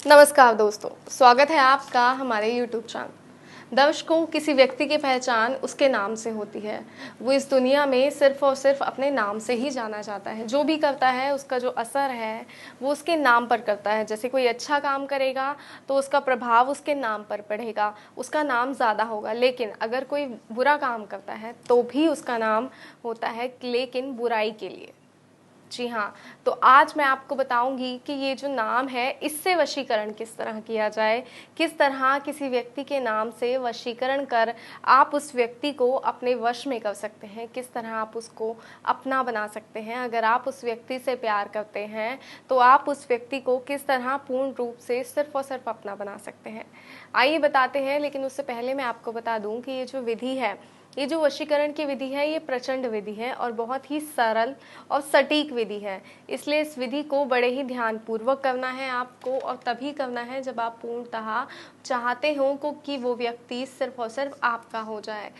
नमस्कार दोस्तों, स्वागत है आपका हमारे YouTube चैनल। दर्शकों, किसी व्यक्ति की पहचान उसके नाम से होती है। वो इस दुनिया में सिर्फ और सिर्फ अपने नाम से ही जाना जाता है। जो भी करता है उसका जो असर है वो उसके नाम पर करता है। जैसे कोई अच्छा काम करेगा तो उसका प्रभाव उसके नाम पर पड़ेगा, उसका नाम ज़्यादा होगा। लेकिन अगर कोई बुरा काम करता है तो भी उसका नाम होता है, लेकिन बुराई के लिए। जी हाँ, तो आज मैं आपको बताऊंगी कि ये जो नाम है इससे वशीकरण किस तरह किया जाए, किस तरह किसी व्यक्ति के नाम से वशीकरण कर आप उस व्यक्ति को अपने वश में कर सकते हैं, किस तरह आप उसको अपना बना सकते हैं। अगर आप उस व्यक्ति से प्यार करते हैं तो आप उस व्यक्ति को किस तरह पूर्ण रूप से सिर्फ और सिर्फ अपना बना सकते हैं। आइए बताते हैं, लेकिन उससे पहले मैं आपको बता दूं कि ये जो विधि है, ये जो वशीकरण की विधि है, ये प्रचंड विधि है और बहुत ही सरल और सटीक विधि है। इसलिए इस विधि को बड़े ही ध्यानपूर्वक करना है आपको, और तभी करना है जब आप पूर्णतः चाहते हो कि वो व्यक्ति सिर्फ और सिर्फ आपका हो जाए,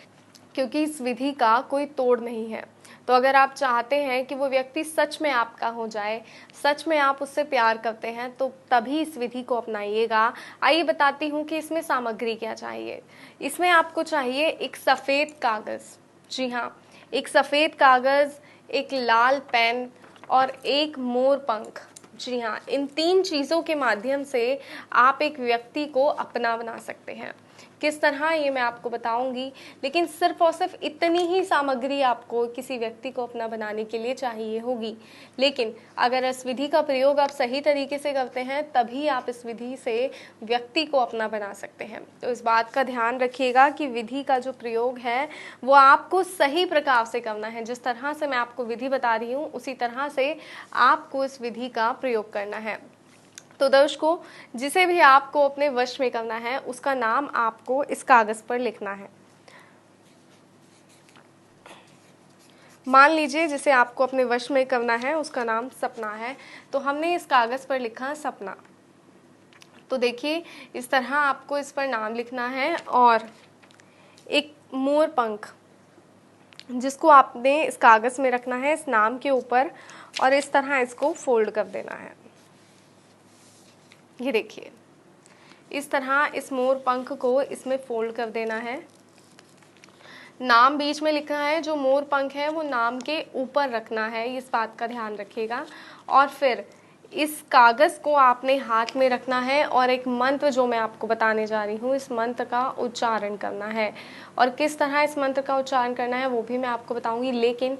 क्योंकि इस विधि का कोई तोड़ नहीं है। तो अगर आप चाहते हैं कि वो व्यक्ति सच में आपका हो जाए, सच में आप उससे प्यार करते हैं, तो तभी इस विधि को अपनाइएगा। आइए बताती हूँ कि इसमें सामग्री क्या चाहिए। इसमें आपको चाहिए एक सफ़ेद कागज़। जी हाँ, एक सफ़ेद कागज़, एक लाल पेन और एक मोर पंख। जी हाँ, इन 3 चीज़ों के माध्यम से आप एक व्यक्ति को अपना बना सकते हैं। किस तरह, ये मैं आपको बताऊंगी, लेकिन सिर्फ और सिर्फ इतनी ही सामग्री आपको किसी व्यक्ति को अपना बनाने के लिए चाहिए होगी। लेकिन अगर इस विधि का प्रयोग आप सही तरीके से करते हैं तभी आप इस विधि से व्यक्ति को अपना बना सकते हैं। तो इस बात का ध्यान रखिएगा कि विधि का जो प्रयोग है वो आपको सही प्रकार से करना है। जिस तरह से मैं आपको विधि बता रही हूँ उसी तरह से आपको इस विधि का प्रयोग करना है। तो दर्शकों, जिसे भी आपको अपने वश में करना है उसका नाम आपको इस कागज पर लिखना है। मान लीजिए जिसे आपको अपने वश में करना है उसका नाम सपना है, तो हमने इस कागज पर लिखा सपना। तो देखिए, इस तरह आपको इस पर नाम लिखना है और एक मोर पंख जिसको आपने इस कागज में रखना है इस नाम के ऊपर, और इस तरह इसको फोल्ड कर देना है। ये देखिए, इस तरह इस मोर पंख को इसमें फोल्ड कर देना है। नाम बीच में लिखना है, जो मोर पंख है वो नाम के ऊपर रखना है, इस बात का ध्यान रखिएगा। और फिर इस कागज़ को आपने हाथ में रखना है और एक मंत्र जो मैं आपको बताने जा रही हूँ इस मंत्र का उच्चारण करना है। और किस तरह इस मंत्र का उच्चारण करना है वो भी मैं आपको बताऊंगी, लेकिन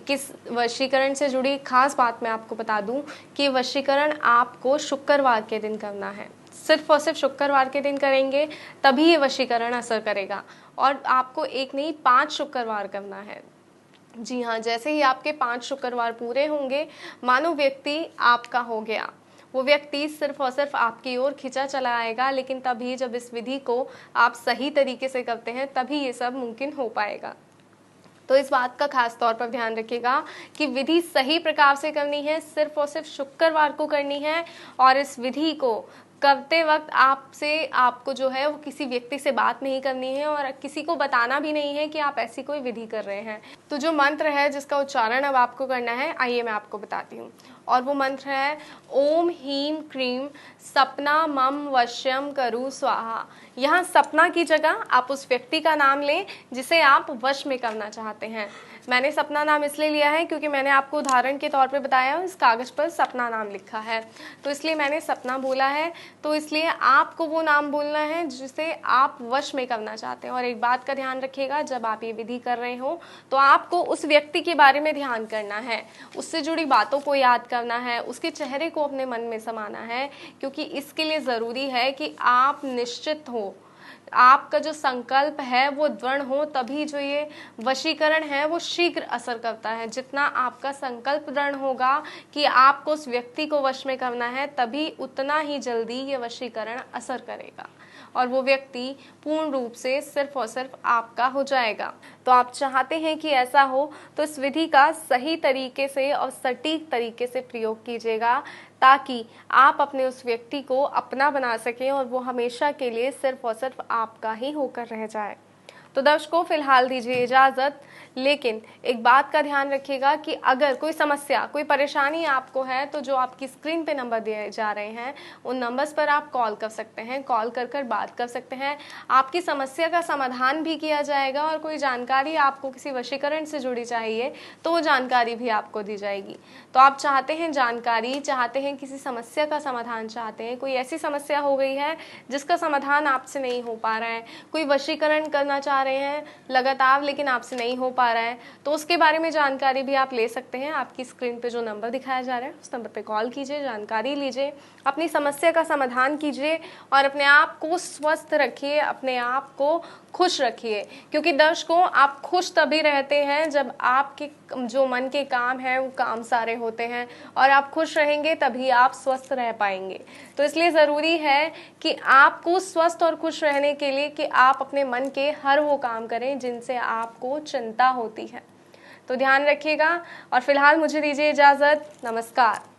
किस वशीकरण से जुड़ी खास बात मैं आपको बता दूं कि वशीकरण आपको शुक्रवार के दिन करना है। सिर्फ और सिर्फ शुक्रवार के दिन करेंगे तभी ये वशीकरण असर करेगा, और आपको एक नहीं 5 शुक्रवार करना है। जी हाँ, जैसे ही आपके 5 शुक्रवार पूरे होंगे, मानो व्यक्ति आपका हो गया, वो व्यक्ति सिर्फ और सिर्फ आपकी ओर खिंचा चला आएगा। लेकिन तभी जब इस विधि को आप सही तरीके से करते हैं तभी ये सब मुमकिन हो पाएगा। तो इस बात का खास तौर पर ध्यान रखिएगा कि विधि सही प्रकार से करनी है, सिर्फ और सिर्फ शुक्रवार को करनी है। और इस विधि को करते वक्त आपको जो है वो किसी व्यक्ति से बात नहीं करनी है और किसी को बताना भी नहीं है कि आप ऐसी कोई विधि कर रहे हैं। तो जो मंत्र है जिसका उच्चारण अब आपको करना है, आइए मैं आपको बताती हूँ। और वो मंत्र है ओम हीम क्रीम सपना मम वश्यम करु स्वाहा। यहाँ सपना की जगह आप उस व्यक्ति का नाम लें जिसे आप वश में करना चाहते हैं। मैंने सपना नाम इसलिए लिया है क्योंकि मैंने आपको उदाहरण के तौर पे बताया इस कागज़ पर सपना नाम लिखा है, तो इसलिए मैंने सपना बोला है। तो इसलिए आपको वो नाम बोलना है जिसे आप वश में करना चाहते हैं। और एक बात का ध्यान रखिएगा, जब आप ये विधि कर रहे हो तो आपको उस व्यक्ति के बारे में ध्यान करना है, उससे जुड़ी बातों को याद करना है, उसके चेहरे को अपने मन में समाना है, क्योंकि इसके लिए ज़रूरी है कि आप निश्चित हो, आपका जो संकल्प है वो दृढ़ हो, तभी जो ये वशीकरण है वो शीघ्र असर करता है। जितना आपका संकल्प दृढ़ होगा कि आपको उस व्यक्ति को वश में करना है, तभी उतना ही जल्दी ये वशीकरण असर करेगा और वो व्यक्ति पूर्ण रूप से सिर्फ और सिर्फ आपका हो जाएगा। तो आप चाहते हैं कि ऐसा हो तो इस विधि का सही तरीके से और सटीक तरीके से प्रयोग कीजिएगा, ताकि आप अपने उस व्यक्ति को अपना बना सकें और वो हमेशा के लिए सिर्फ और सिर्फ आपका ही होकर रह जाए। तो दर्शकों फिलहाल दीजिए इजाज़त, लेकिन एक बात का ध्यान रखिएगा कि अगर कोई समस्या, कोई परेशानी आपको है तो जो आपकी स्क्रीन पे नंबर दिए जा रहे हैं उन नंबर्स पर आप कॉल कर सकते हैं, कॉल कर बात कर सकते हैं। आपकी समस्या का समाधान भी किया जाएगा और कोई जानकारी आपको किसी वशीकरण से जुड़ी चाहिए तो वो जानकारी भी आपको दी जाएगी। तो आप चाहते हैं जानकारी, चाहते हैं किसी समस्या का समाधान, चाहते हैं कोई ऐसी समस्या हो गई है जिसका समाधान आपसे नहीं हो पा रहा है, कोई वशीकरण करना चाह रहे हैं लगातार लेकिन आपसे नहीं हो पा रहा है, तो उसके बारे में जानकारी भी आप ले सकते हैं। आपकी स्क्रीन पे जो नंबर दिखाया जा रहा है उस नंबर पे कॉल कीजिए, जानकारी लीजिए, अपनी समस्या का समाधान कीजिए और अपने आप को स्वस्थ रखिए, अपने आप को खुश रखिए। क्योंकि दर्शकों आप खुश तभी रहते हैं जब आपके जो मन के काम हैं वो काम सारे होते हैं, और आप खुश रहेंगे तभी आप स्वस्थ रह पाएंगे। तो इसलिए ज़रूरी है कि आपको स्वस्थ और खुश रहने के लिए कि आप अपने मन के हर वो काम करें जिनसे आपको चिंता होती है। तो ध्यान रखिएगा और फिलहाल मुझे दीजिए इजाज़त। नमस्कार।